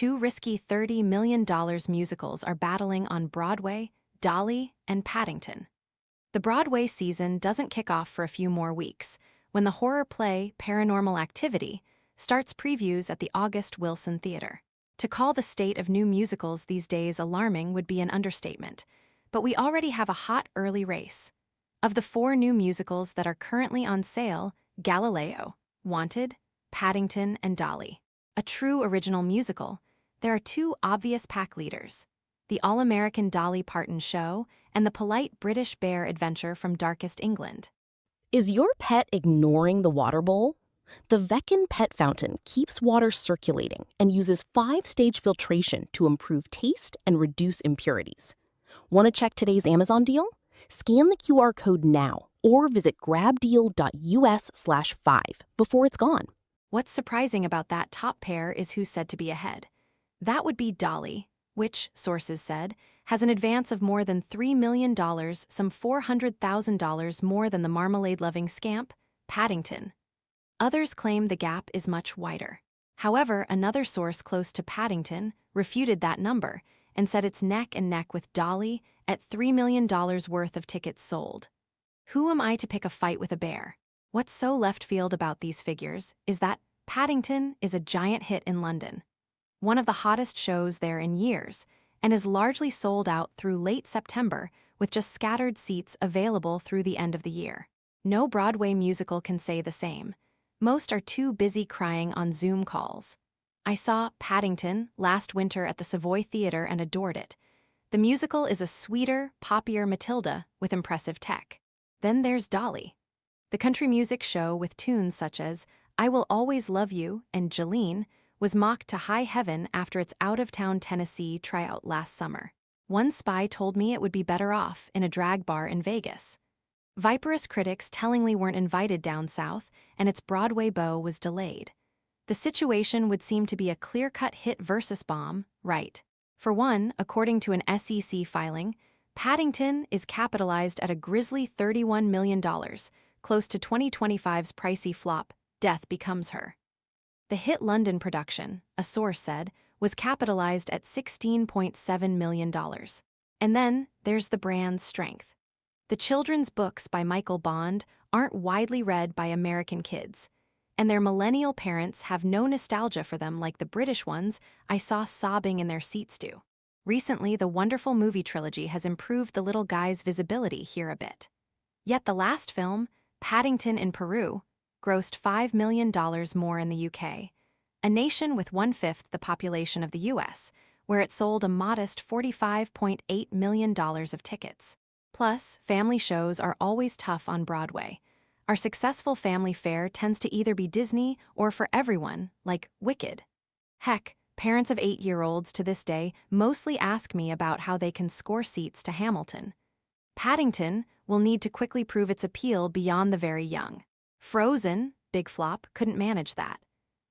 Two risky $30 million musicals are battling on Broadway, Dolly and Paddington. The Broadway season doesn't kick off for a few more weeks, when the horror play Paranormal Activity starts previews at the August Wilson Theater. To call the state of new musicals these days alarming would be an understatement, but we already have a hot early race. Of the four new musicals that are currently on sale, Galileo, Wanted, Paddington and Dolly. A true original musical, there are two obvious pack leaders: the all-American Dolly Parton show and the polite British bear adventure from darkest England. Is your pet ignoring the water bowl? The Veckin Pet Fountain keeps water circulating and uses 5-stage filtration to improve taste and reduce impurities. Want to check today's Amazon deal? Scan the QR code now or visit grabdeal.us/5 before it's gone. What's surprising about that top pair is who's said to be ahead. That would be Dolly, which, sources said, has an advance of more than $3 million, some $400,000 more than the marmalade-loving scamp, Paddington. Others claim the gap is much wider. However, another source close to Paddington refuted that number and said it's neck and neck with Dolly at $3 million worth of tickets sold. Who am I to pick a fight with a bear? What's so left field about these figures is that Paddington is a giant hit in London, one of the hottest shows there in years, and is largely sold out through late September with just scattered seats available through the end of the year. No Broadway musical can say the same. Most are too busy crying on Zoom calls. I saw Paddington last winter at the Savoy Theatre and adored it. The musical is a sweeter, poppier Matilda with impressive tech. Then there's Dolly, the country music show with tunes such as I Will Always Love You and Jolene was mocked to high heaven after its out-of-town Tennessee tryout last summer. One spy told me it would be better off in a drag bar in Vegas. Viperous critics tellingly weren't invited down south, and its Broadway beau was delayed. The situation would seem to be a clear-cut hit versus bomb, right? For one, according to an SEC filing, Paddington is capitalized at a grisly $31 million, close to 2025's pricey flop, Death Becomes Her. The hit London production, a source said, was capitalized at $16.7 million. And then there's the brand's strength. The children's books by Michael Bond aren't widely read by American kids, and their millennial parents have no nostalgia for them like the British ones I saw sobbing in their seats do. Recently, the wonderful movie trilogy has improved the little guy's visibility here a bit. Yet the last film, Paddington in Peru, grossed $5 million more in the UK, a nation with 1/5 the population of the US, where it sold a modest $45.8 million of tickets. Plus, family shows are always tough on Broadway. Our successful family fare tends to either be Disney or for everyone, like Wicked. Heck, parents of 8-year-olds to this day mostly ask me about how they can score seats to Hamilton. Paddington will need to quickly prove its appeal beyond the very young. Frozen, big flop, couldn't manage that.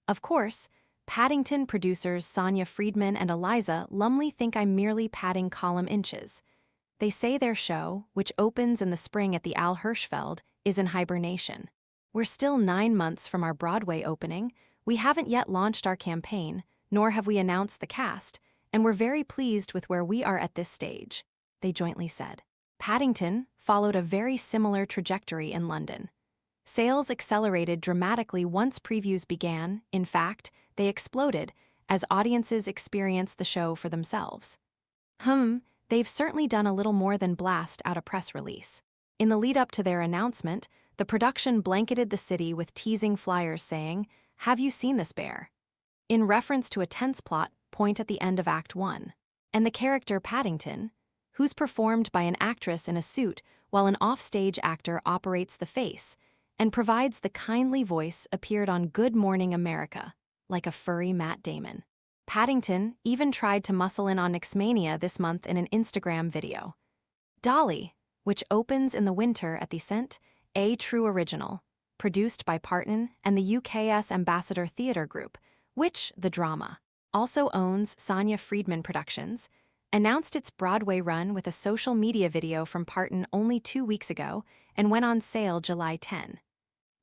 Of course, Paddington producers Sonia Friedman and Eliza Lumley think I'm merely padding column inches. They say their show, which opens in the spring at the Al Hirschfeld, is in hibernation. We're still 9 months from our Broadway opening, we haven't yet launched our campaign, nor have we announced the cast, and we're very pleased with where we are at this stage, they jointly said. Paddington followed a very similar trajectory in London. Sales accelerated dramatically once previews began. In fact, they exploded as audiences experienced the show for themselves. They've certainly done a little more than blast out a press release. In the lead-up to their announcement, the production blanketed the city with teasing flyers saying, "Have you seen this bear?" in reference to a tense plot point at the end of Act 1. And the character Paddington, who's performed by an actress in a suit while an offstage actor operates the face and provides the kindly voice, appeared on Good Morning America, like a furry Matt Damon. Paddington even tried to muscle in on Nixmania this month in an Instagram video. Dolly, which opens in the winter at the St. A True Original, produced by Parton and the UK's Ambassador Theatre Group, which, the drama, also owns Sonia Friedman Productions, announced its Broadway run with a social media video from Parton only 2 weeks ago and went on sale July 10.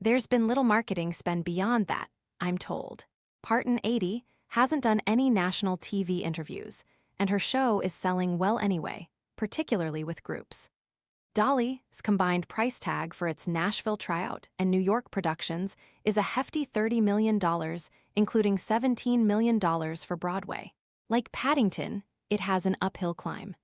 There's been little marketing spend beyond that, I'm told. Parton 80 hasn't done any national TV interviews, and her show is selling well anyway, particularly with groups. Dolly's combined price tag for its Nashville tryout and New York productions is a hefty $30 million, including $17 million for Broadway. Like Paddington, it has an uphill climb.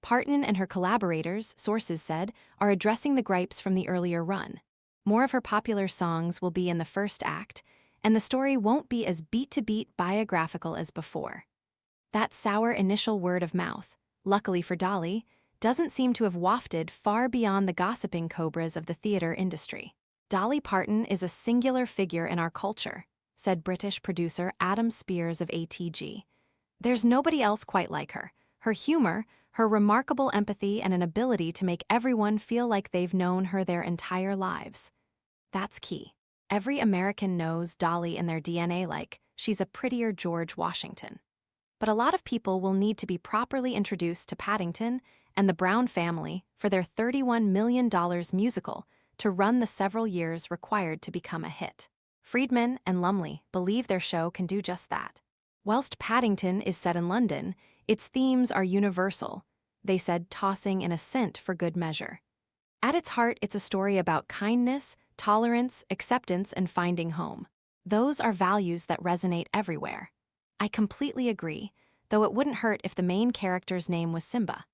Parton and her collaborators, sources said, are addressing the gripes from the earlier run. More of her popular songs will be in the first act, and the story won't be as beat-to-beat biographical as before. That sour initial word of mouth, luckily for Dolly, doesn't seem to have wafted far beyond the gossiping cobras of the theater industry. Dolly Parton is a singular figure in our culture, said British producer Adam Spears of ATG. There's nobody else quite like her. Her humor, her remarkable empathy, and an ability to make everyone feel like they've known her their entire lives. That's key. Every American knows Dolly in their DNA like she's a prettier George Washington. But a lot of people will need to be properly introduced to Paddington and the Brown family for their $31 million musical to run the several years required to become a hit. Friedman and Lumley believe their show can do just that. Whilst Paddington is set in London, its themes are universal, they said, tossing in a cent for good measure. At its heart, it's a story about kindness, tolerance, acceptance, and finding home. Those are values that resonate everywhere. I completely agree, though it wouldn't hurt if the main character's name was Simba.